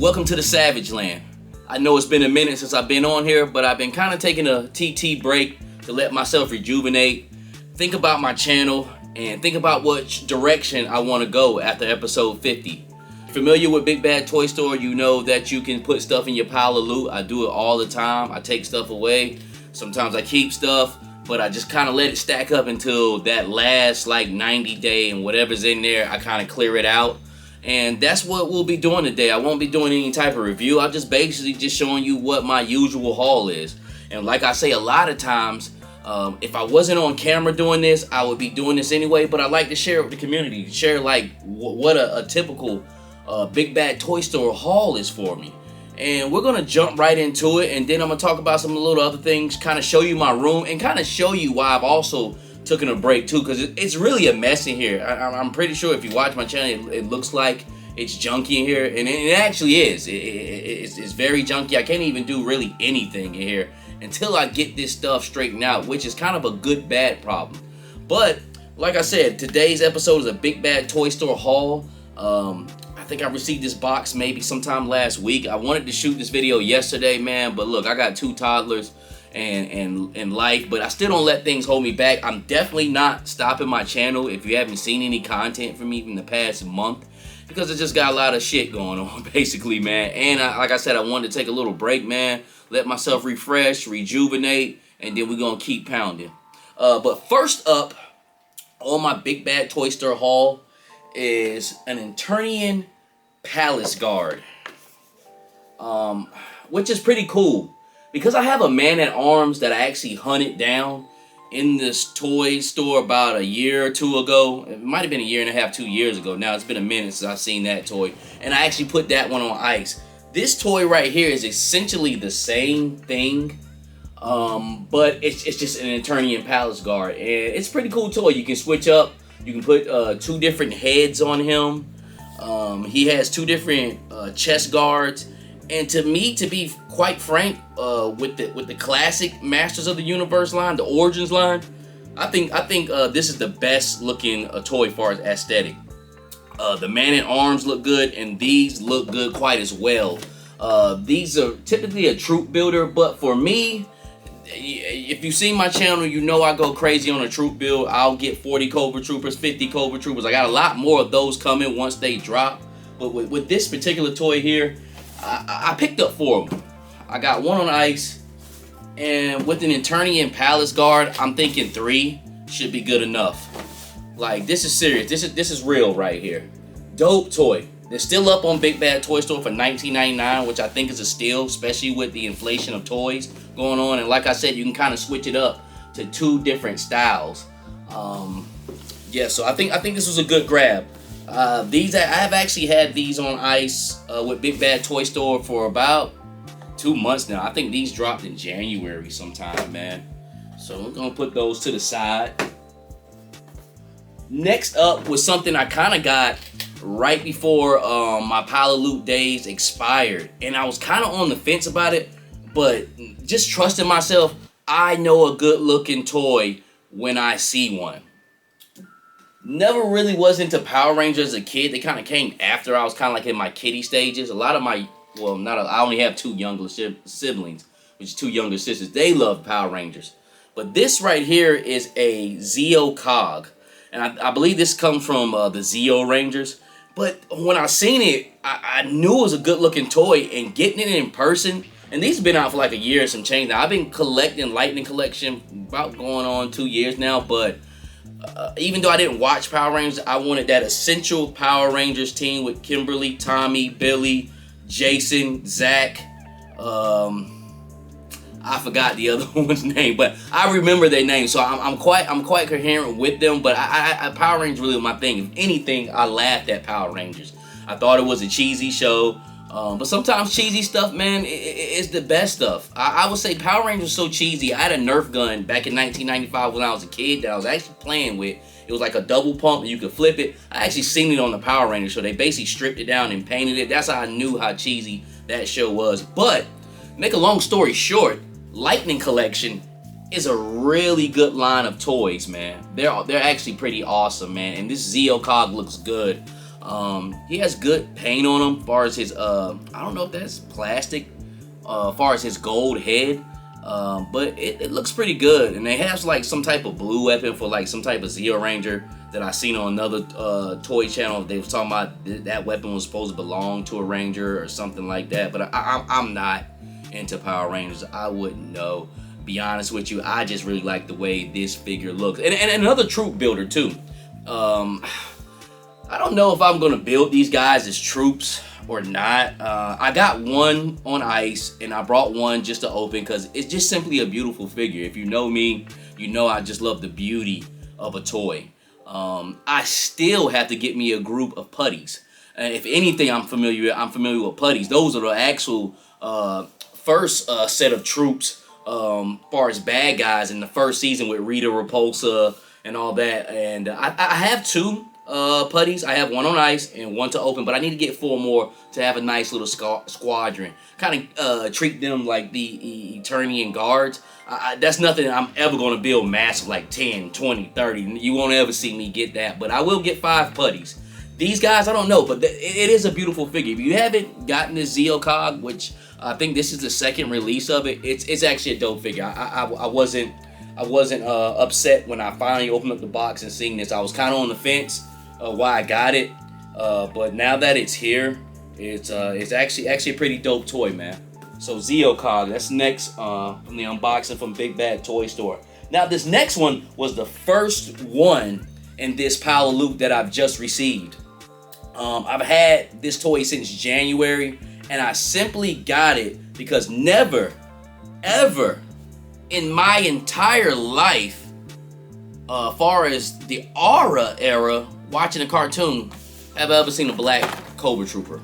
Welcome to the Savage Land. I know it's been a minute since I've been on here, but I've been kind of taking a TT break to let myself rejuvenate, think about my channel, and think about what direction I want to go after episode 50. Familiar with Big Bad Toy Store, you know that you can put stuff in your pile of loot. I do it all the time. I take stuff away. Sometimes I keep stuff, but I just kind of let it stack up until that last like 90 day, and whatever's in there, I kind of clear it out. And that's what we'll be doing today. I won't be doing any type of review. I'm just basically just showing you what my usual haul is. And like I say a lot of times, if I wasn't on camera doing this, I would be doing this anyway. But I like to share it with the community, share like what a typical Big Bad Toy Store haul is for me. And we're gonna jump right into it, and then I'm gonna talk about some little other things, kind of show you my room, and kind of show you why I've also taken a break too, because it's really a mess in here. I'm pretty sure if you watch my channel, it looks like it's junky in here, and it actually is. It's very junky. I can't even do really anything in here until I get this stuff straightened out, which is kind of a good bad problem. But like I said, today's episode is a Big Bad Toy Store haul. I think I received this box maybe sometime last week. I wanted to shoot this video yesterday, man, but look, I got 2 toddlers and life, but I still don't let things hold me back. I'm definitely not stopping my channel if you haven't seen any content from me in the past month, because I just got a lot of shit going on, basically, man. And like I said, I wanted to take a little break, man, let myself refresh, rejuvenate, and then we're gonna keep pounding. But first up on my Big Bad Toy Store haul is an Eternian Palace Guard, which is pretty cool. Because I have a man-at-arms that I actually hunted down in this toy store about a year or 2 ago. It might have been a year and a half, 2 years ago. Now it's been a minute since I've seen that toy. And I actually put that one on ice. This toy right here is essentially the same thing. But it's just an Eternian Palace Guard. And it's a pretty cool toy. You can switch up. You can put 2 different heads on him. He has 2 different chest guards. And to me, to be quite frank, with the classic Masters of the Universe line, the Origins line, I think this is the best looking toy as far as aesthetic. The man-at-arms look good, and these look good quite as well. These are typically a troop builder, but for me, if you see my channel, you know I go crazy on a troop build. I'll get 40 Cobra Troopers, 50 Cobra Troopers. I got a lot more of those coming once they drop. But with this particular toy here, I picked up 4 of them. I got 1 on ice, and with an Eternian Palace Guard, I'm thinking 3 should be good enough. Like, this is serious. This is real right here. Dope toy. They're still up on Big Bad Toy Store for $19.99, which I think is a steal, especially with the inflation of toys going on. And like I said, you can kind of switch it up to 2 different styles. Yeah, so I think this was a good grab. I have actually had these on ice with Big Bad Toy Store for about 2 months now. I think these dropped in January sometime, man. So we're gonna put those to the side. Next up was something I kind of got right before my pile of loot days expired, and I was kind of on the fence about it, but just trusting myself, I know a good looking toy when I see one. Never really was into Power Rangers as a kid. They kind of came after I was kind of like in my kiddie stages. A lot of my, I only have 2 younger siblings, which is 2 younger sisters. They love Power Rangers. But this right here is a Zeo Cog. And I believe this comes from the Zeo Rangers. But when I seen it, I knew it was a good looking toy, and getting it in person, and these have been out for like a year and some change now. I've been collecting Lightning Collection about going on 2 years now, but even though I didn't watch Power Rangers, I wanted that essential Power Rangers team with Kimberly, Tommy, Billy, Jason, Zach. I forgot the other one's name, but I remember their names, so I'm quite coherent with them. But Power Rangers really was my thing. If anything, I laughed at Power Rangers. I thought it was a cheesy show, but sometimes cheesy stuff, man, is the best stuff. I would say Power Rangers was so cheesy. I had a Nerf gun back in 1995 when I was a kid that I was actually playing with. It was like a double pump, and you could flip it. I actually seen it on the Power Rangers show. They basically stripped it down and painted it. That's how I knew how cheesy that show was. But make a long story short, Lightning Collection is a really good line of toys, man. They're actually pretty awesome, man. And this Zeo Cog looks good. He has good paint on him. As far as his, I don't know if that's plastic. As far as his gold head, but it looks pretty good. And it has like some type of blue weapon for like some type of Zeo Ranger that I seen on another toy channel. They was talking about that weapon was supposed to belong to a Ranger or something like that. But I'm not into Power Rangers. I wouldn't know. Be honest with you, I just really like the way this figure looks. And another troop builder too. I don't know if I'm gonna build these guys as troops or not. I got one on ice and I brought one just to open because it's just simply a beautiful figure. If you know me, you know I just love the beauty of a toy. I still have to get me a group of putties. If anything I'm familiar with putties. Those are the actual first set of troops far as bad guys in the first season with Rita Repulsa and all that. And I have two putties. I have one on ice and one to open, but I need to get 4 more to have a nice little squadron. Kind of treat them like the Eternian guards. That's nothing I'm ever going to build massive like 10, 20, 30. You won't ever see me get that, but I will get 5 putties. These guys, I don't know, but it is a beautiful figure. If you haven't gotten the Zeo Cog, which I think this is the second release of it, it's actually a dope figure. I wasn't upset when I finally opened up the box and seen this. I was kind of on the fence why I got it, but now that it's here, it's actually a pretty dope toy, man. So Zeo Cog, that's next from the unboxing from Big Bad Toy Store. Now this next one was the first one in this pile of loot that I've just received. I've had this toy since January, and I simply got it because never, ever in my entire life, far as the Aura era, watching a cartoon, have I ever seen a black Cobra Trooper.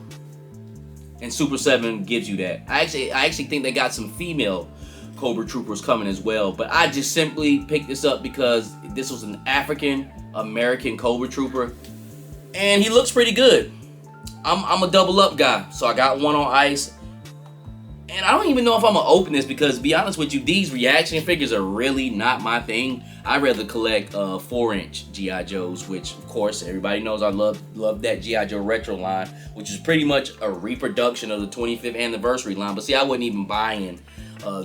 And Super 7 gives you that. I actually think they got some female Cobra Troopers coming as well, but I just simply picked this up because this was an African American Cobra Trooper, and he looks pretty good. I'm a double up guy, so I got one on ice, and I don't even know if I'm gonna open this because, to be honest with you, these reaction figures are really not my thing. I'd rather collect 4-inch G.I. Joes, which of course everybody knows I love that G.I. Joe retro line, which is pretty much a reproduction of the 25th anniversary line. But see, I wasn't even buying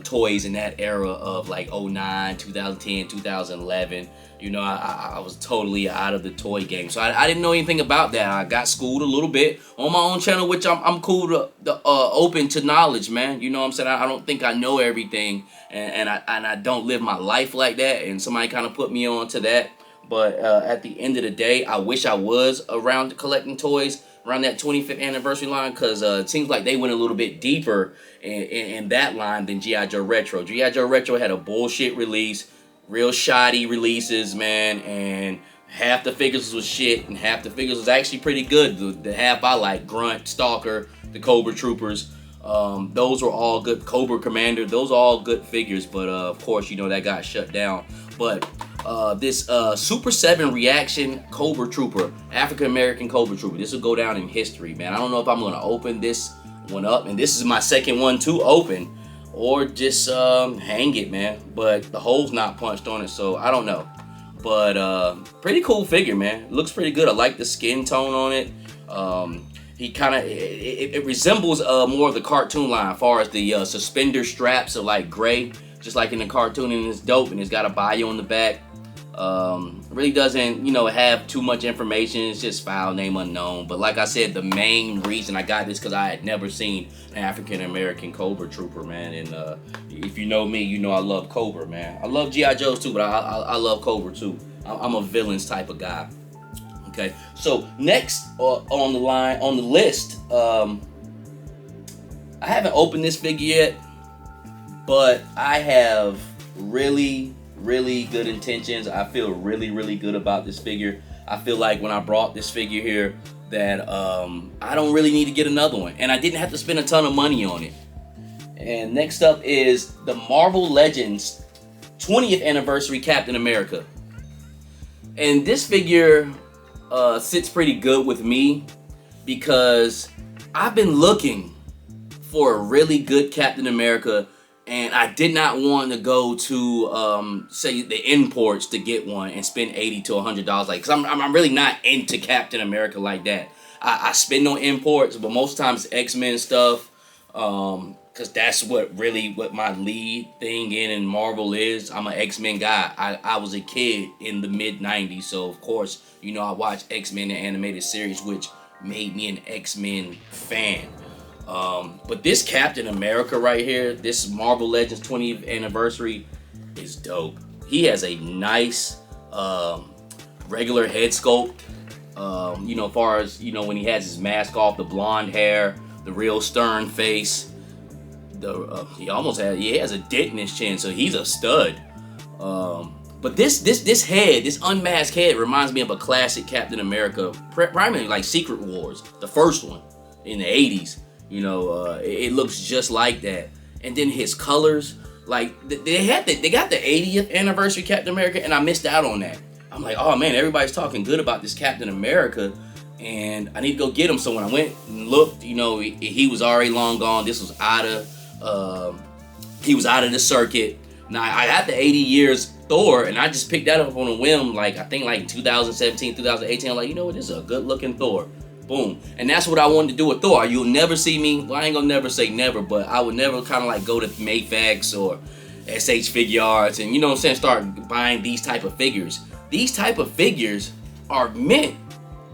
toys in that era of like 09, 2010, 2011. You know, I was totally out of the toy game, so I didn't know anything about that. I got schooled a little bit on my own channel, which I'm cool to open to knowledge, man. You know what I'm saying? I don't think I know everything, and I don't live my life like that. And somebody kind of put me on to that. But at the end of the day, I wish I was around collecting toys around that 25th anniversary line, because it seems like they went a little bit deeper in that line than G.I. Joe Retro. G.I. Joe Retro had a bullshit release. Real shoddy releases, man, and half the figures was shit, and half the figures was actually pretty good. The half I like, Grunt, Stalker, the Cobra Troopers, those were all good. Cobra Commander, those are all good figures, but of course, you know, that got shut down. But this Super 7 Reaction Cobra Trooper, African American Cobra Trooper, this will go down in history, man. I don't know if I'm gonna open this one up, and this is my second one to open, or just hang it, man. But the hole's not punched on it, so I don't know. But pretty cool figure, man. It looks pretty good. I like the skin tone on it. He kind of, it resembles more of the cartoon line, as far as the suspender straps are like gray, just like in the cartoon, and it's dope, and it's got a bio on the back. Really doesn't, you know, have too much information. It's just file name unknown. But like I said, the main reason I got this because I had never seen an African American Cobra Trooper, man. And if you know me, you know I love Cobra, man. I love G.I. Joes too, but I love Cobra too. I'm a villains type of guy. Okay, so next on the list, I haven't opened this figure yet, but I have really good intentions. I feel really good about this figure. I feel like when I brought this figure here that I don't really need to get another one, and I didn't have to spend a ton of money on it. And next up is the Marvel Legends 20th anniversary Captain America, and this figure sits pretty good with me because I've been looking for a really good Captain America, and I did not want to go to say the imports to get one and spend $80 to $100 like, because I'm really not into Captain America like that. I spend on imports, but most times X-Men stuff, because that's what my lead thing in Marvel is. I'm an X-Men guy. I was a kid in the mid-90s, so of course, you know, I watched X-Men the animated series, which made me an X-Men fan. But this Captain America right here, this Marvel Legends 20th anniversary, is dope. He has a nice regular head sculpt. You know, as far as, you know, when he has his mask off, the blonde hair, the real stern face. He has a dent in his chin, so he's a stud. But this head, this unmasked head, reminds me of a classic Captain America, primarily like Secret Wars, the first one in the 80s. You know, it looks just like that. And then his colors, like they got the 80th anniversary Captain America, and I missed out on that. I'm like, oh man, everybody's talking good about this Captain America, and I need to go get him. So when I went and looked, you know, he was already long gone. This was he was out of the circuit. Now I got the 80 years Thor, and I just picked that up on a whim. Like I think like 2017, 2018. I'm like, you know what, this is a good looking Thor. Boom. And that's what I wanted to do with Thor. You'll never see me, well, I ain't gonna never say never, but I would never kind of like go to Mayfax or SH Figure Arts and, you know what I'm saying, start buying these type of figures. These type of figures are meant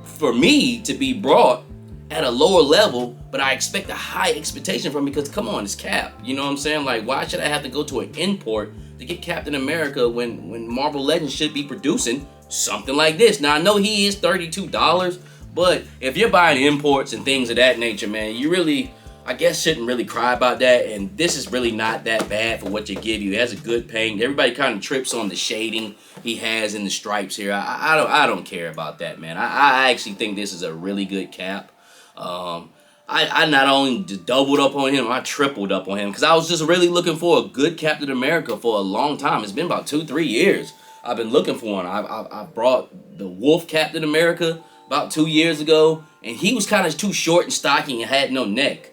for me to be brought at a lower level, but I expect a high expectation from me because, come on, it's Cap. You know what I'm saying? Like, why should I have to go to an import to get Captain America when Marvel Legends should be producing something like this? Now, I know he is $32, but if you're buying imports and things of that nature, man, you really, I guess, shouldn't really cry about that. And this is really not that bad for what you give you. It has a good paint. Everybody kind of trips on the shading he has in the stripes here. I don't care about that, man. I actually think this is a really good Cap. I not only doubled up on him, I tripled up on him because I was just really looking for a good Captain America for a long time. It's been about 2-3 years I've been looking for one. I brought the Wolf Captain America about 2 years ago, and he was kind of too short and stocky and had no neck.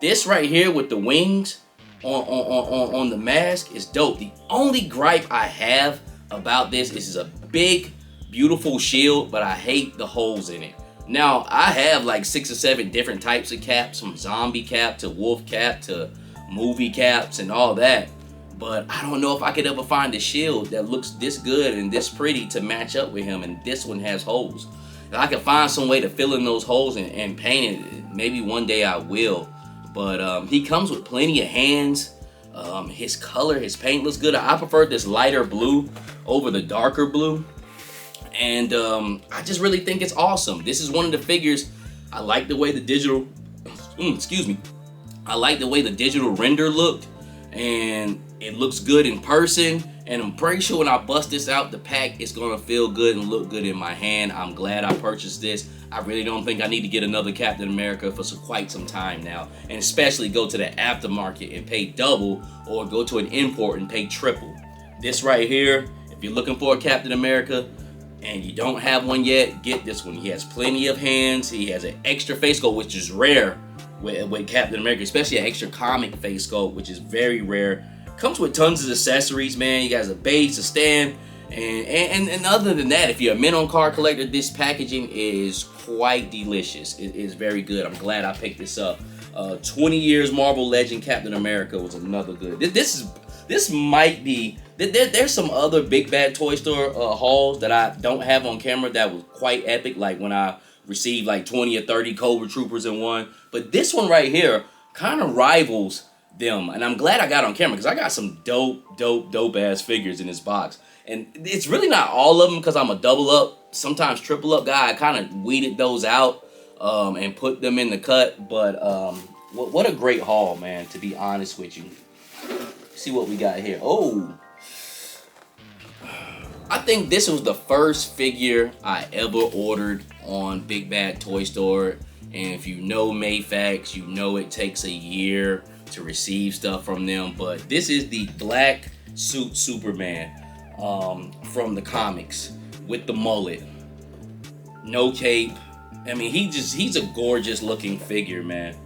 This right here with the wings on the mask is dope. The only gripe I have about this is a big, beautiful shield, but I hate the holes in it. Now, I have like 6 or 7 different types of caps, from zombie cap to wolf cap to movie caps and all that. But I don't know if I could ever find a shield that looks this good and this pretty to match up with him, and this one has holes. If I could find some way to fill in those holes and paint it, maybe one day I will. But he comes with plenty of hands. His color, his paint looks good. I prefer this lighter blue over the darker blue. And I just really think it's awesome. This is one of the figures. I like the way the digital, I like the way the digital render looked, and it looks good in person. And I'm pretty sure when I bust this out the pack, it's gonna feel good and look good in my hand. I'm glad I purchased this. I really don't think I need to get another Captain America for quite some time now, and especially go to the aftermarket and pay double, or go to an import and pay triple. This right here, if you're looking for a Captain America and you don't have one yet, get this one. He has plenty of hands. He has an extra face sculpt, which is rare with Captain America, especially an extra comic face sculpt, which is very rare. Comes with tons of accessories, man. You got a base, a stand, and other than that, if you're a minnow card collector, this packaging is quite delicious. It is very good. I'm glad I picked this up. 20 years Marvel Legend Captain America was another good. This might be. There's some other Big Bad Toy Store hauls that I don't have on camera that was quite epic, like when I received like 20 or 30 Cobra Troopers in one. But this one right here kind of rivals them, and I'm glad I got on camera because I got some dope ass figures in this box. And it's really not all of them because I'm a double up, sometimes triple up guy. I kind of weeded those out and put them in the cut. But what a great haul, man, to be honest with you. See what we got here. Oh, I think this was the first figure I ever ordered on Big Bad Toy Store. And if you know Mayfax, you know it takes a year to receive stuff from them. But this is the black suit Superman from the comics with the mullet, no cape. I mean, he's a gorgeous looking figure, man.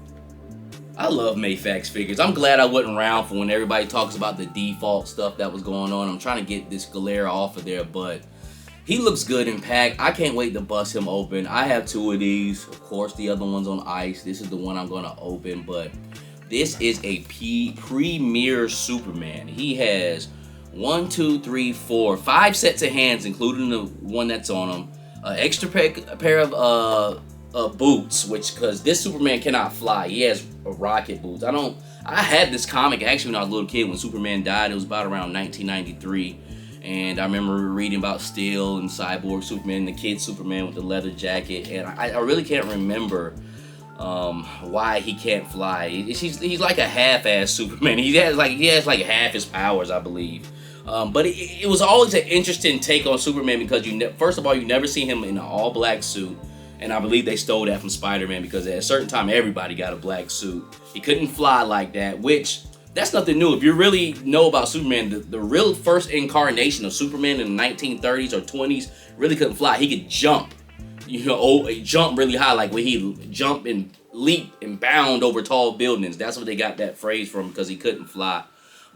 I love Mayfax figures. I'm glad I wasn't around for when everybody talks about the default stuff that was going on. I'm trying to get this Galera off of there, but he looks good in pack. I can't wait to bust him open. I have 2 of these. Of course, the other one's on ice. This is the one I'm going to open, but this is a Premier Superman. He has 1, 2, 3, 4, 5 sets of hands, including the one that's on him. Extra pair of boots, because this Superman cannot fly. He has rocket boots. I had this comic actually when I was a little kid when Superman died. It was about around 1993, and I remember reading about Steel and Cyborg Superman, the kid Superman with the leather jacket, and I really can't remember why he can't fly. He's like a half-ass Superman. He has like half his powers, I believe. But it was always an interesting take on Superman because first of all, you never see him in an all-black suit. And I believe they stole that from Spider-Man because at a certain time, everybody got a black suit. He couldn't fly like that, which, that's nothing new. If you really know about Superman, the real first incarnation of Superman in the 1930s or 20s really couldn't fly. He could jump. He jumped really high, like when he jump and leap and bound over tall buildings. That's where they got that phrase from, because he couldn't fly.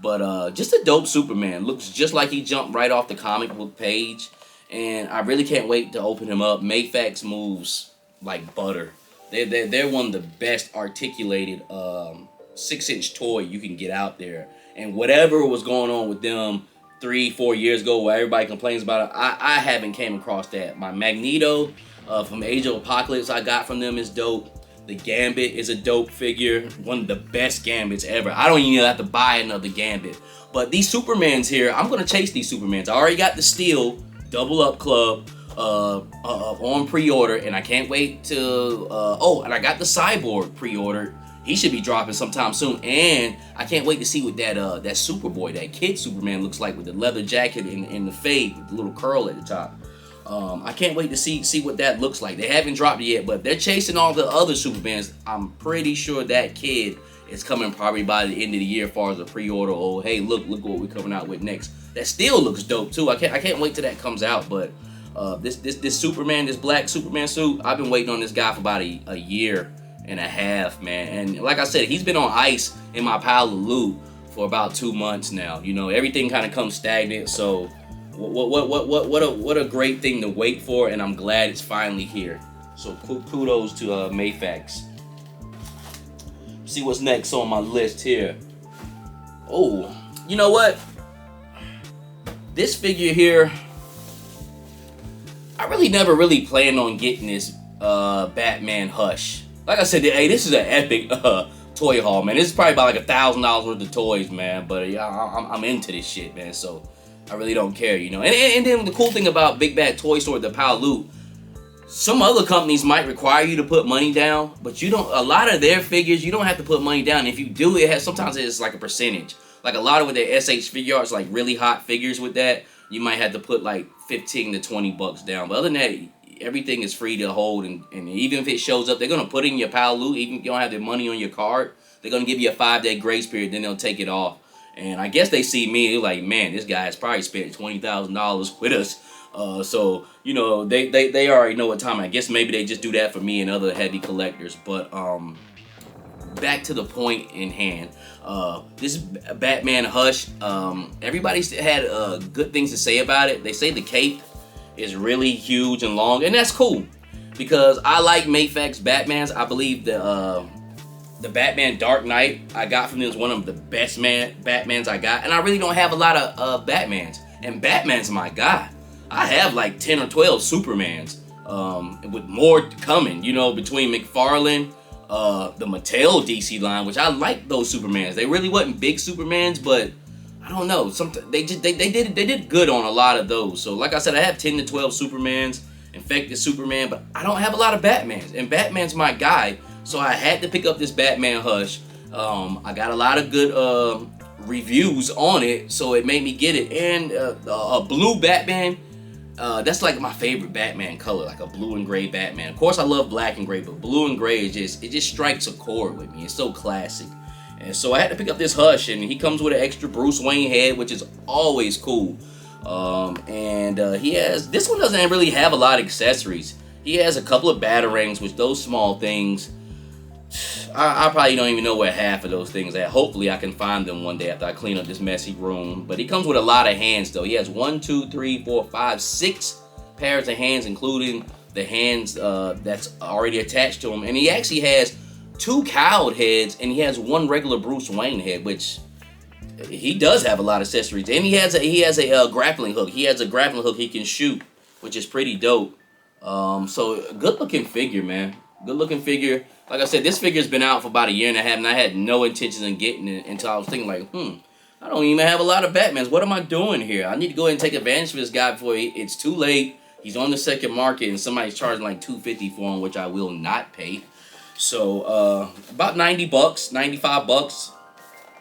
But just a dope Superman. Looks just like he jumped right off the comic book page. And I really can't wait to open him up. Mayfax moves like butter. They're one of the best articulated 6-inch toy you can get out there. And whatever was going on with them 3-4 years ago where everybody complains about it, I haven't came across that. My Magneto from Age of Apocalypse I got from them is dope. The Gambit is a dope figure. One of the best Gambits ever. I don't even have to buy another Gambit. But these Supermans here, I'm going to chase these Supermans. I already got the Steel Double Up Club on pre-order, and I can't wait to and I got the Cyborg pre-ordered. He should be dropping sometime soon, and I can't wait to see what that Superboy, that kid Superman looks like with the leather jacket and the fade with the little curl at the top. I can't wait to see what that looks like. They haven't dropped it yet, but they're chasing all the other Supermans. I'm pretty sure that kid is coming probably by the end of the year as far as a pre-order. Oh, hey, look what we're coming out with next. That still looks dope too. I can't wait till that comes out. But this Superman, this black Superman suit, I've been waiting on this guy for about a year and a half, man. And like I said, he's been on ice in my pile of loot for about 2 months now. Everything kind of comes stagnant. So what a great thing to wait for, and I'm glad it's finally here. So kudos to Mayfax. See what's next on my list here. Oh, you know what? This figure here, I never really planned on getting this Batman Hush. Like I said, hey, this is an epic toy haul, man. This is probably about like $1,000 worth of toys, man. But yeah, I'm into this shit, man. So I really don't care, And then the cool thing about Big Bad Toy Store, the Pal Loot, some other companies might require you to put money down, but you don't. A lot of their figures, you don't have to put money down. If you do, sometimes it's like a percentage. Like a lot of with their SH figure arts, like really hot figures with that, you might have to put like $15 to $20 down. But other than that, everything is free to hold, and even if it shows up, they're gonna put it in your Pal Loot. Even if you don't have the money on your card, they're gonna give you a 5-day grace period. Then they'll take it off. And I guess they see me, they're like, man, this guy has probably spent $20,000 with us. So they already know what time. I guess maybe they just do that for me and other heavy collectors. But back to the point in hand. This Batman Hush. Everybody's had good things to say about it. They say the cape is really huge and long, and that's cool because I like Mayfax Batmans. I believe the Batman Dark Knight I got from them is one of the best Batmans I got, and I really don't have a lot of Batmans, and Batman's my guy. I have like 10 or 12 Supermans, with more coming, between McFarlane, the Mattel DC line, which I like those Supermans. They really wasn't big Supermans, but I don't know, they did good on a lot of those. So like I said, I have 10 to 12 Supermans, Infected Superman, but I don't have a lot of Batmans, and Batman's my guy. So I had to pick up this Batman Hush. I got a lot of good reviews on it, so it made me get it. And a blue Batman, that's like my favorite Batman color, like a blue and gray Batman. Of course, I love black and gray, but blue and gray it just strikes a chord with me. It's so classic. And so I had to pick up this Hush, and he comes with an extra Bruce Wayne head, which is always cool. He has, this one doesn't really have a lot of accessories. He has a couple of batarangs, which those small things, I probably don't even know where half of those things are at. Hopefully I can find them one day after I clean up this messy room. But he comes with a lot of hands though. He has 1, 2, 3, 4, 5, 6 pairs of hands, including the hands that's already attached to him. And he actually has 2 cowled heads, and he has 1 regular Bruce Wayne head, which he does have a lot of accessories. And he has a grappling hook. He has a grappling hook he can shoot, which is pretty dope. So good looking figure, man. Good looking figure. Like I said, this figure's been out for about a year and a half, and I had no intentions of getting it until I was thinking like, I don't even have a lot of Batmans. What am I doing here? I need to go ahead and take advantage of this guy before it's too late. He's on the second market, and somebody's charging like $250 for him, which I will not pay. So about $90, $95.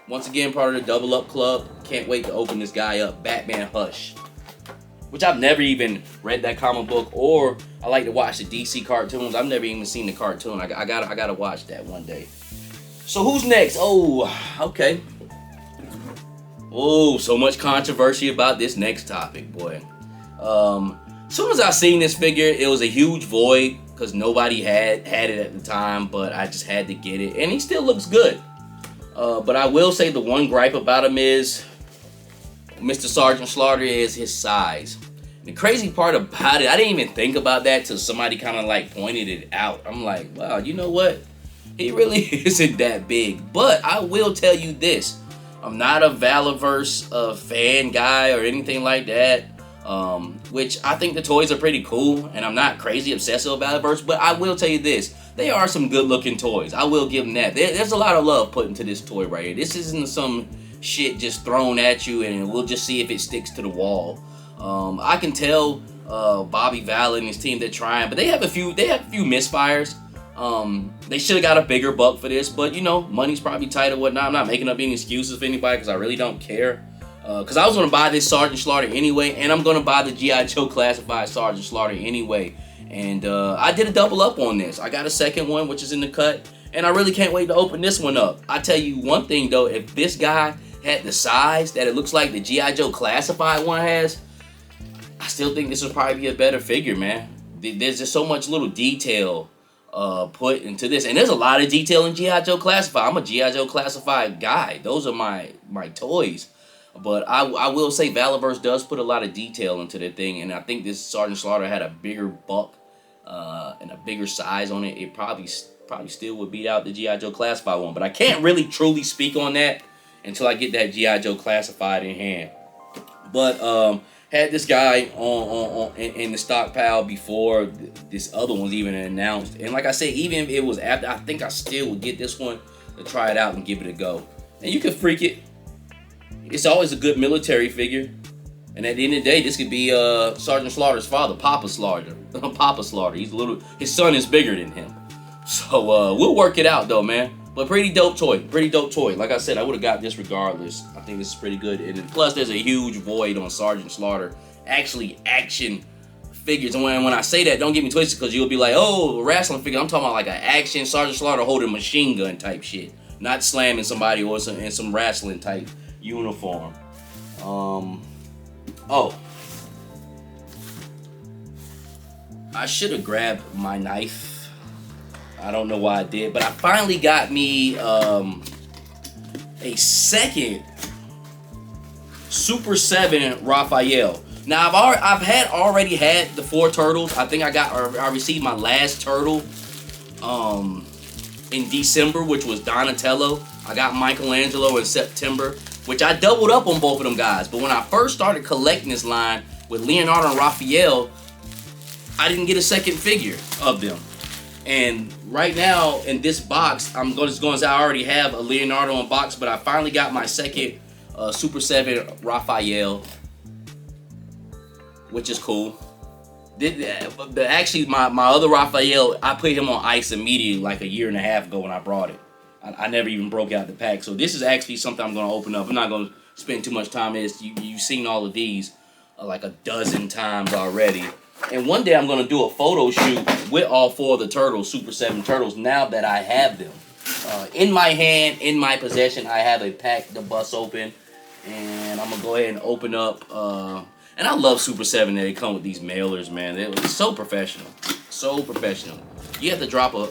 Once again, part of the Double Up Club. Can't wait to open this guy up. Batman Hush, which I've never even read that comic book, or I like to watch the DC cartoons. I've never even seen the cartoon. I gotta watch that one day. So who's next? Oh, okay. Oh, so much controversy about this next topic, boy. As soon as I seen this figure, it was a huge void because nobody had it at the time, but I just had to get it, and he still looks good. But I will say the one gripe about him is Mr. Sgt Slaughter is his size. The crazy part about it, I didn't even think about that till somebody kind of like pointed it out. I'm like, wow, you know what? He really isn't that big. But I will tell you this. I'm not a Valaverse fan guy or anything like that. Which I think the toys are pretty cool, and I'm not crazy obsessive about Valaverse, but I will tell you this. They are some good looking toys. I will give them that. There's a lot of love put into this toy right here. This isn't some shit just thrown at you and we'll just see if it sticks to the wall. I can tell Bobby Val and his team, they're trying, but they have a few misfires. They should have got a bigger buck for this, but you know, money's probably tight or whatnot. I'm not making up any excuses for anybody because I really don't care. Because I was going to buy this Sgt Slaughter anyway, and I'm going to buy the G.I. Joe Classified Sgt Slaughter anyway. And I did a double up on this. I got a second one, which is in the cut, and I really can't wait to open this one up. I tell you one thing though, if this guy had the size that it looks like the G.I. Joe Classified one has, I still think this would probably be a better figure, man. There's just so much little detail put into this, and there's a lot of detail in G.I. Joe Classified. I'm a G.I. Joe Classified guy. Those are my toys. But I will say Valaverse does put a lot of detail into the thing, and I think this Sgt Slaughter had a bigger buck and a bigger size on it. It probably still would beat out the G.I. Joe Classified one, but I can't really truly speak on that until I get that G.I. Joe Classified in hand. But had this guy in the stockpile before this other one's even announced, and like I said, even if it was after, I think I still would get this one to try it out and give it a go. And you can freak it. It's always a good military figure. And at the end of the day, this could be Sgt Slaughter's father, Papa Slaughter. Papa Slaughter. His son is bigger than him. So we'll work it out though, man. But pretty dope toy. Pretty dope toy. Like I said, I would have got this regardless. I think this is pretty good. And plus, there's a huge void on Sgt Slaughter. Actually, action figures. And when I say that, don't get me twisted, because you'll be like, oh, a wrestling figure. I'm talking about like an action Sgt Slaughter holding a machine gun type shit. Not slamming somebody or in some wrestling type uniform. Oh, I should have grabbed my knife. I don't know why I did, but I finally got me a second Super7 Raphael. Now I've already had the 4 turtles. I think I received my last turtle in December, which was Donatello. I got Michelangelo in September, which I doubled up on both of them guys. But when I first started collecting this line with Leonardo and Raphael, I didn't get a second figure of them. And right now in this box, I'm just going to say I already have a Leonardo in box, but I finally got my second Super7 Raphael, which is cool. Actually, my other Raphael, I put him on ice immediately like a year and a half ago when I brought it. I never even broke out the pack. So this is actually something I'm going to open up. I'm not going to spend too much time in this. You've seen all of these like a dozen times already. And one day I'm going to do a photo shoot with all 4 of the turtles, Super 7 turtles, now that I have them. In my hand, in my possession, I have a pack to bust open. And I'm going to go ahead and open up. And I love Super 7 that they come with these mailers, man. They're so professional. So professional. you have to drop a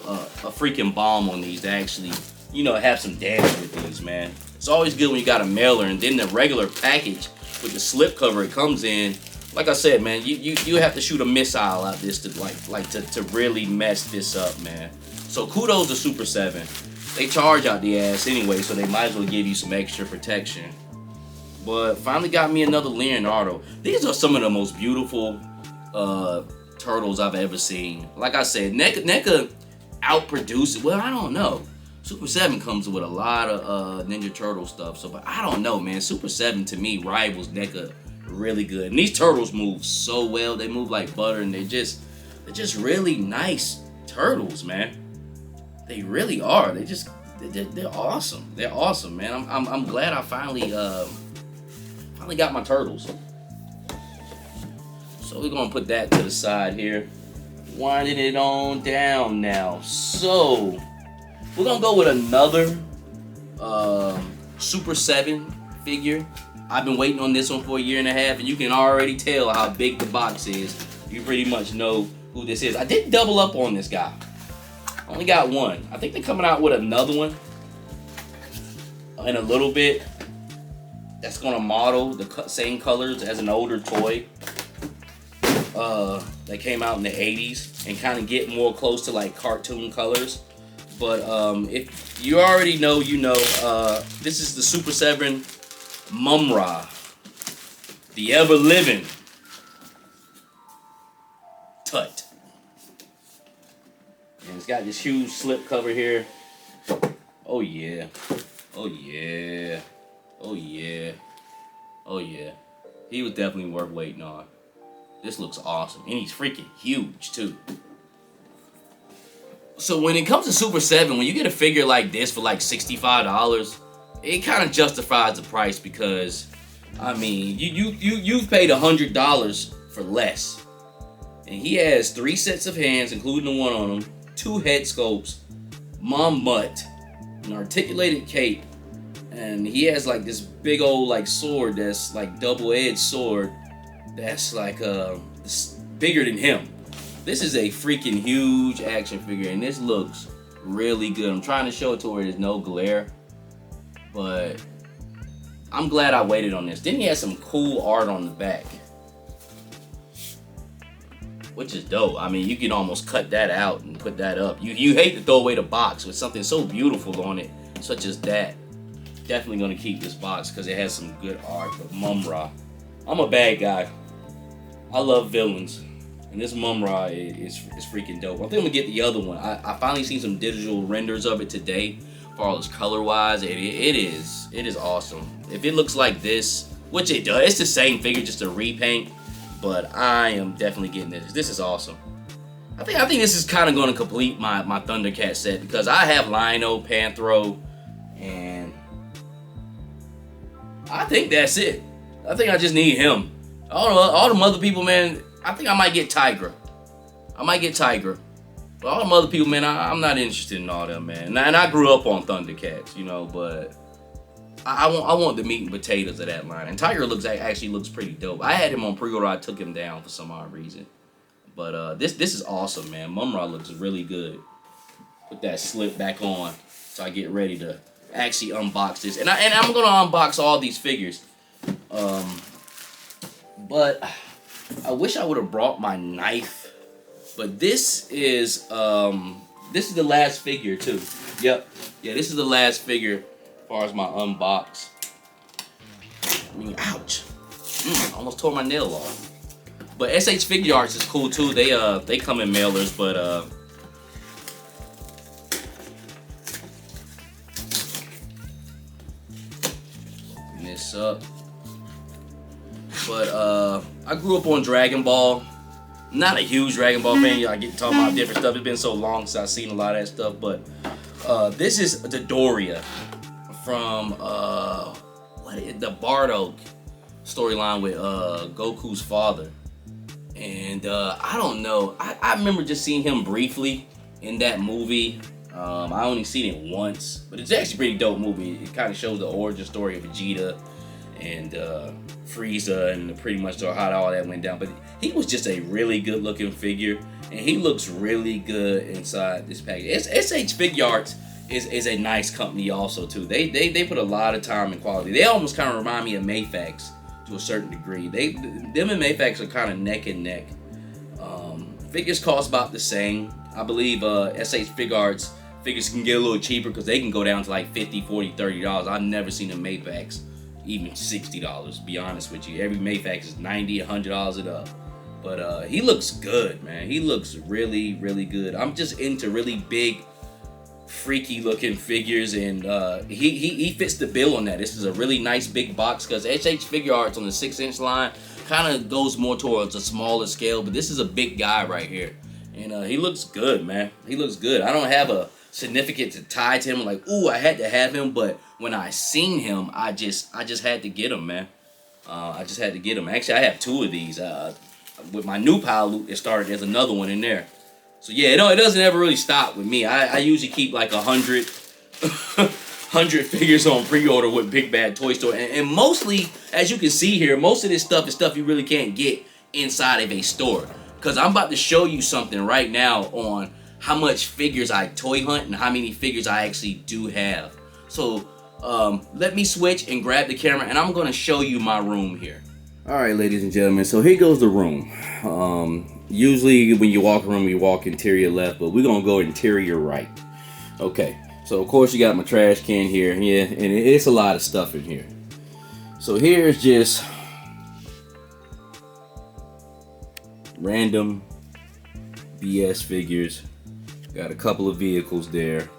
freaking bomb on these to actually, you know, have some damage with these, man. It's always good when you got a mailer, and then the regular package with the slip cover it comes in. Like I said, man, you have to shoot a missile out this to really mess this up, man. So kudos to Super 7. They charge out the ass anyway, so they might as well give you some extra protection. But finally got me another Leonardo. These are some of the most beautiful turtles I've ever seen. Like I said, NECA outproduces. Well, I don't know. Super 7 comes with a lot of Ninja Turtle stuff. So, but I don't know, man. Super 7 to me rivals NECA really good. And these turtles move so well. They move like butter, and they're just really nice turtles, man. They really are. They're awesome. They're awesome, man. I'm glad I finally got my turtles. So we're gonna put that to the side here. Winding it on down now. So we're gonna go with another Super 7 figure. I've been waiting on this one for 1.5 years, and you can already tell how big the box is. You pretty much know who this is. I did double up on this guy. Only got one. I think they're coming out with another one in a little bit. That's gonna model the same colors as an older toy that came out in the 80s and kind of get more close to like cartoon colors. But if you already know, you know, this is the Super 7 Mumra, the ever-living Tut. And it's got this huge slip cover here. Oh yeah. Oh yeah. Oh yeah. Oh yeah. He was definitely worth waiting on. This looks awesome. And he's freaking huge too. So when it comes to Super 7, when you get a figure like this for like $65, it kind of justifies the price because, I mean, you've paid $100 for less. And he has 3 sets of hands, including the one on him, 2 head sculpts, mom butt, an articulated cape, and he has like this big old like sword that's like double-edged sword that's like bigger than him. This is a freaking huge action figure, and this looks really good. I'm trying to show it to where there's no glare, but I'm glad I waited on this. Then he has some cool art on the back, which is dope. I mean, you can almost cut that out and put that up. You hate to throw away the box with something so beautiful on it, such as that. Definitely gonna keep this box because it has some good art. But Mumra, I'm a bad guy. I love villains, and this Mumra is freaking dope. I think I'm gonna get the other one. I finally seen some digital renders of it today, as far as color-wise. It is awesome. If it looks like this, which it does, it's the same figure, just a repaint. But I am definitely getting this. This is awesome. I think this is kind of going to complete my Thundercat set because I have Lino, Panthro, and I think that's it. I think I just need him. All them other people, man, I think I might get Tigra. But all them other people, man, I'm not interested in all them, man. And I grew up on Thundercats, you know, but I want the meat and potatoes of that line. And Tiger actually looks pretty dope. I had him on pre-order. I took him down for some odd reason. But this is awesome, man. Mumra looks really good. Put that slip back on so I get ready to actually unbox this. And I'm gonna unbox all these figures. But I wish I would have brought my knife. But this is the last figure too. Yep. Yeah, this is the last figure as far as my unbox. I mean, ouch. Almost tore my nail off. But SH Figure Arts is cool too. They come in mailers, but open this up. But I grew up on Dragon Ball. Not a huge Dragon Ball fan. I get talking about different stuff. It's been so long since I've seen a lot of that stuff. But this is the Doria from the Bardock storyline with Goku's father. And I don't know. I remember just seeing him briefly in that movie. I only seen it once, but it's actually a pretty dope movie. It kind of shows the origin story of Vegeta and Frieza and pretty much how all that went down. But he was just a really good looking figure. and he looks really good inside this package. SH Figure Arts is a nice company also too. They put a lot of time and quality. They almost kind of remind me of Mayfax to a certain degree. Them and Mayfax are kind of neck and neck. Figures cost about the same. I believe SH Figure Arts figures can get a little cheaper because they can go down to like $50, $40, $30. I've never seen a Mayfax even $60, be honest with you. Every Mayfax is $90, $100 and up. But he looks good, man. He looks really, really good. I'm just into really big, freaky looking figures, and he fits the bill on that. This is a really nice big box because SH Figure Arts on the 6-inch line kind of goes more towards a smaller scale, but this is a big guy right here. And he looks good, man. He looks good. I don't have a significant tie to him, like, ooh, I had to have him, but when I seen him, I just had to get him, man. I just had to get him. Actually, I have 2 of these. With my new pile loot, it started, there's another one in there. So yeah, it doesn't ever really stop with me. I usually keep like 100 figures on pre-order with Big Bad Toy Store. And mostly, as you can see here, most of this stuff is stuff you really can't get inside of a store. Because I'm about to show you something right now on how much figures I toy hunt and how many figures I actually do have. So let me switch and grab the camera, and I'm going to show you my room here. Alright, ladies and gentlemen, so here goes the room. Usually when you walk a room, you walk interior left, but we're going to go interior right. Okay, so of course you got my trash can here, yeah, and it's a lot of stuff in here. So here's just random BS figures. Got a couple of vehicles there.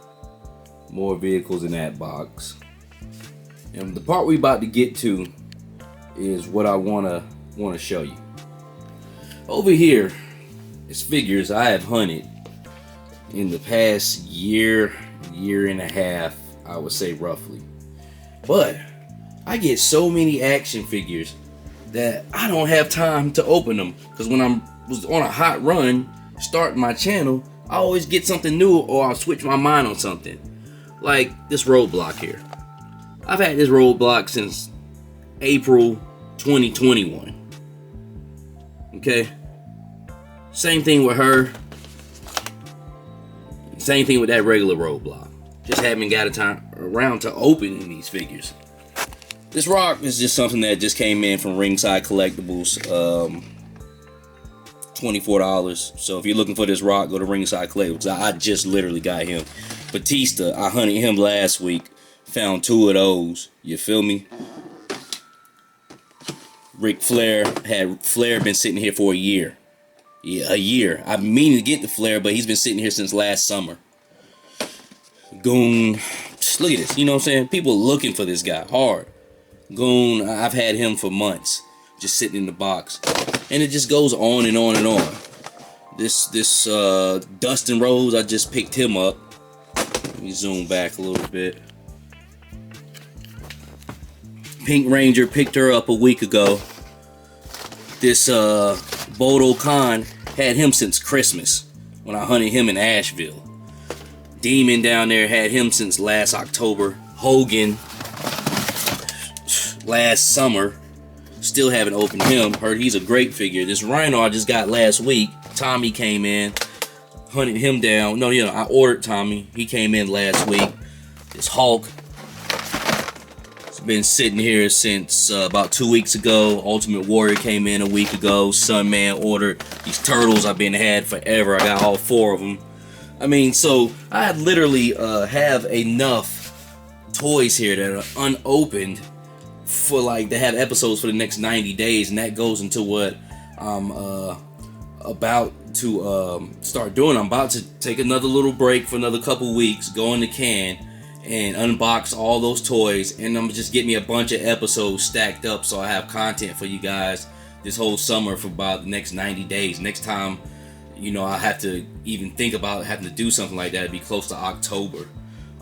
More vehicles in that box. And the part we about to get to is what I wanna show you. Over here is figures I have hunted in the past year and a half, I would say roughly. But I get so many action figures that I don't have time to open them, because when I was on a hot run starting my channel, I always get something new or I'll switch my mind on something. Like this roadblock here. I've had this roadblock since April 2021. Okay? Same thing with her. Same thing with that regular roadblock. Just haven't got around to opening these figures. This rock is just something that just came in from Ringside Collectibles. $24. So if you're looking for this rock, go to Ringside Collectibles. I just literally got him. Batista, I hunted him last week. Found 2 of those. You feel me? Ric Flair. Had Flair been sitting here for a year. Yeah, a year. I've been meaning to get the Flair, but he's been sitting here since last summer. Goon. Just look at this. You know what I'm saying? People looking for this guy hard. Goon, I've had him for months. Just sitting in the box. And it just goes on and on and on. This Dustin Rhodes, I just picked him up. Let me zoom back a little bit. Pink Ranger, picked her up a week ago. This Bodo Khan, had him since Christmas when I hunted him in Asheville. Demon down there, had him since last October. Hogan, last summer. Still haven't opened him. Heard he's a great figure. This Rhino I just got last week. Tommy came in. Hunted him down. No, I ordered Tommy. He came in last week. This Hulk. It's been sitting here since about 2 weeks ago. Ultimate Warrior came in a week ago. Sunman ordered. These turtles I've been had forever. I got all 4 of them. I mean, so I literally have enough toys here that are unopened for like to have episodes for the next 90 days, and that goes into what I'm about to start doing. I'm about to take another little break for another couple weeks, go in the can and unbox all those toys, and I'm just getting me a bunch of episodes stacked up so I have content for you guys this whole summer for about the next 90 days. Next time, I have to even think about having to do something like that, it'd be close to October.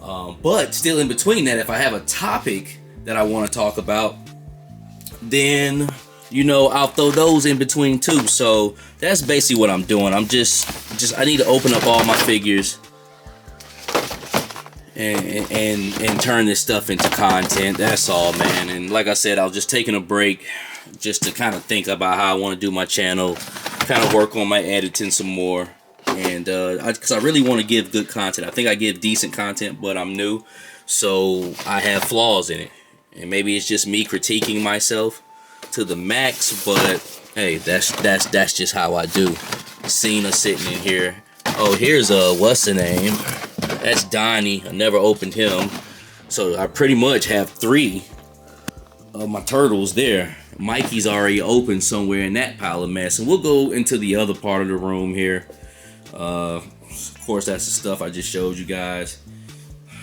But still in between that, if I have a topic that I want to talk about, then I'll throw those in between too. So that's basically what I'm doing. I'm just I need to open up all my figures and turn this stuff into content. That's all, man. And like I said, I was just taking a break just to kind of think about how I want to do my channel, kind of work on my editing some more. and because I really want to give good content. I think I give decent content, but I'm new, so I have flaws in it, and maybe it's just me critiquing myself to the max. But hey, that's just how I do. Cena sitting in here. Oh, here's what's the name? That's Donnie. I never opened him, so I pretty much have 3 of my turtles there. Mikey's already open somewhere in that pile of mess, and we'll go into the other part of the room here. Of course, that's the stuff I just showed you guys.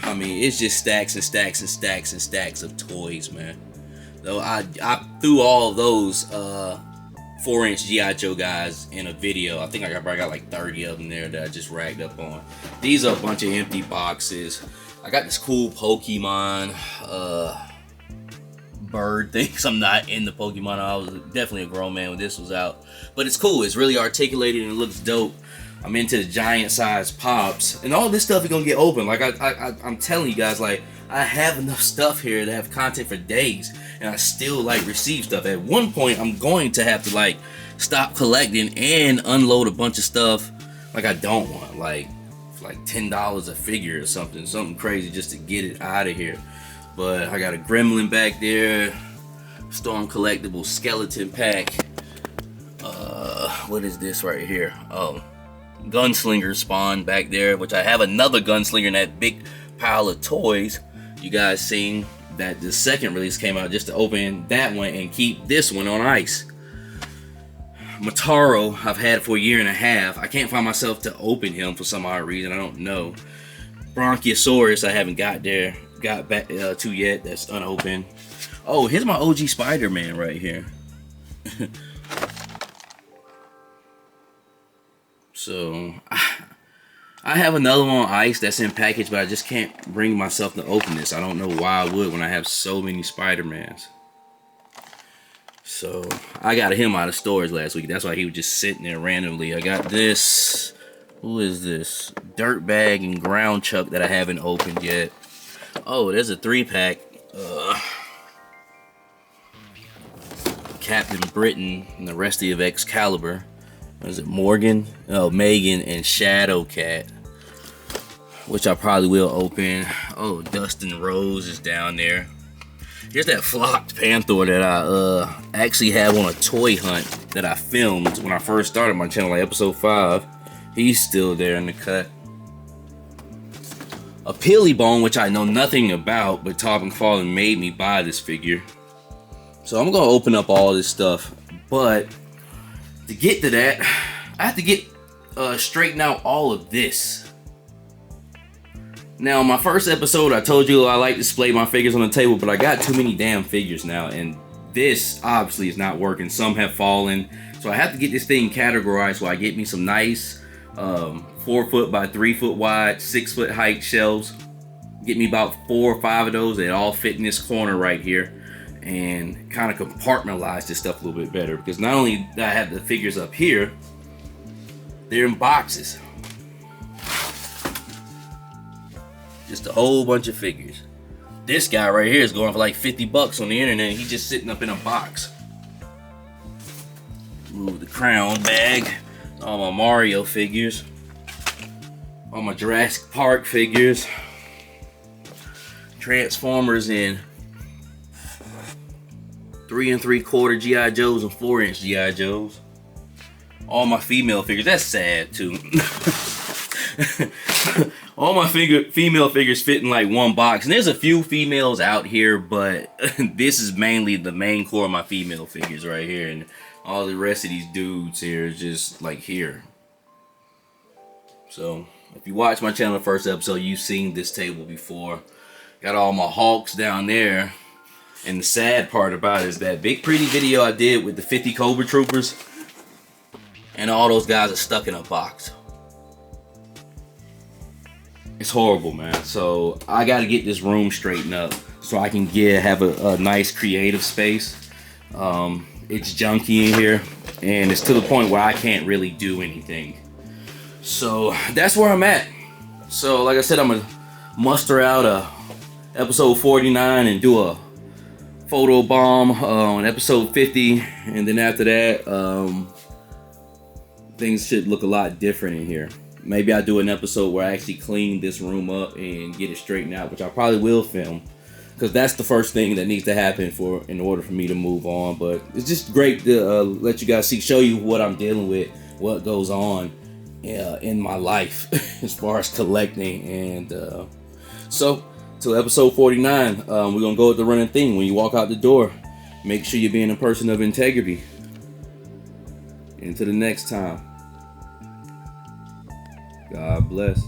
I mean, it's just stacks and stacks and stacks and stacks of toys, man. Though I threw all of those 4-inch G.I. Joe guys in a video. I think I probably got like 30 of them there that I just racked up on. These are a bunch of empty boxes. I got this cool Pokemon bird thing, 'cause I'm not in the Pokemon. I was definitely a grown man when this was out, but it's cool. It's really articulated and it looks dope. I'm into the giant size pops, and all this stuff is gonna get open. Like I'm telling you guys, like I have enough stuff here to have content for days, and I still like receive stuff. At one point, I'm going to have to like stop collecting and unload a bunch of stuff like I don't want, like $10 a figure or something crazy just to get it out of here. But I got a Gremlin back there, Storm Collectible Skeleton Pack. What is this right here? Oh, Gunslinger Spawn back there, which I have another Gunslinger in that big pile of toys. You guys seen that the second release came out just to open that one and keep this one on ice. Motaro I've had for a year and a half. I can't find myself to open him for some odd reason. I don't know. Bronchiosaurus I haven't got back to yet. That's unopened. Oh, here's my OG Spider-Man right here. So I have another one on ice that's in package, but I just can't bring myself to open this. I don't know why I would when I have so many Spider-Mans. So I got him out of storage last week. That's why he was just sitting there randomly. I got this. Who is this? Dirtbag and Ground Chuck that I haven't opened yet. Oh, there's a 3-pack. Captain Britain and the rest of Excalibur. Is it Morgan? Oh, Megan and Shadow Cat, which I probably will open. Oh, Dustin Rose is down there. Here's that flocked Panther that I actually have on a toy hunt that I filmed when I first started my channel, like episode 5. He's still there in the cut. A Pillybone, which I know nothing about, but Top and Fallen made me buy this figure. So I'm gonna open up all this stuff, but to get to that, I have to get straighten out all of this. Now, my first episode, I told you I like to display my figures on the table, but I got too many damn figures now, and this obviously is not working. Some have fallen, so I have to get this thing categorized so I get me some nice 4 foot by 3 foot wide, 6 foot height shelves. Get me about 4 or 5 of those that all fit in this corner right here, and kind of compartmentalize this stuff a little bit better, because not only do I have the figures up here, they're in boxes. Just a whole bunch of figures. This guy right here is going for like 50 bucks on the internet. He's just sitting up in a box. Move the crown bag. All my Mario figures. All my Jurassic Park figures. Transformers in 3 3/4 G.I. Joes and 4-inch G.I. Joes. All my female figures. That's sad too. All my female figures fit in like one box. And there's a few females out here, but this is mainly the main core of my female figures right here. And all the rest of these dudes here is just like here. So if you watch my channel the first episode, you've seen this table before. Got all my Hulks down there. And the sad part about it is that big pretty video I did with the 50 Cobra Troopers, and all those guys are stuck in a box. It's horrible, man. So I got to get this room straightened up so I can have a nice creative space. It's junky in here, and it's to the point where I can't really do anything. So that's where I'm at. So like I said, I'm gonna muster out episode 49 and do a photo bomb on episode 50, and then after that things should look a lot different in here. Maybe I do an episode where I actually clean this room up and get it straightened out, which I probably will film, because that's the first thing that needs to happen in order for me to move on. But it's just great to let you guys show you what I'm dealing with, what goes on in my life as far as collecting. And so till episode 49, we're gonna go with the running thing. When you walk out the door, make sure you're being a person of integrity. Until the next time, God bless.